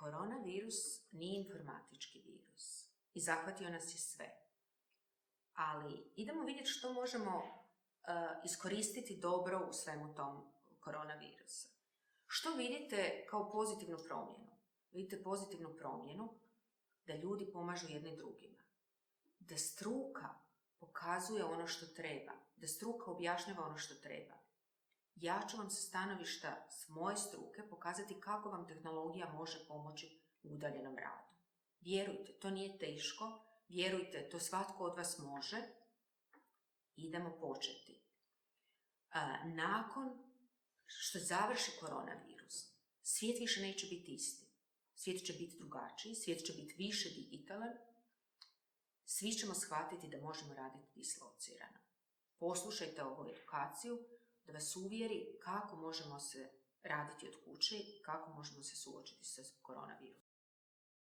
Koronavirus nije informatički virus i zahvatio nas je sve. Ali idemo vidjeti što možemo iskoristiti dobro u svemu tom koronavirusa. Što vidite kao pozitivnu promjenu? Vidite pozitivnu promjenu da ljudi pomažu jedni drugima. Da struka pokazuje ono što treba. Da struka objašnjava ono što treba. Ja ću vam sa stanovišta s moje struke pokazati kako vam tehnologija može pomoći u udaljenom radu. Vjerujte, to nije teško. Vjerujte, to svatko od vas može. Idemo početi. Nakon što završi koronavirus, svijet više neće biti isti. Svijet će biti drugačiji, svijet će biti više digitalan. Svi ćemo shvatiti da možemo raditi dislocirano. Poslušajte ovu edukaciju da vas uvjeri kako možemo se raditi od kuće i kako možemo se suočiti sa koronavirusom.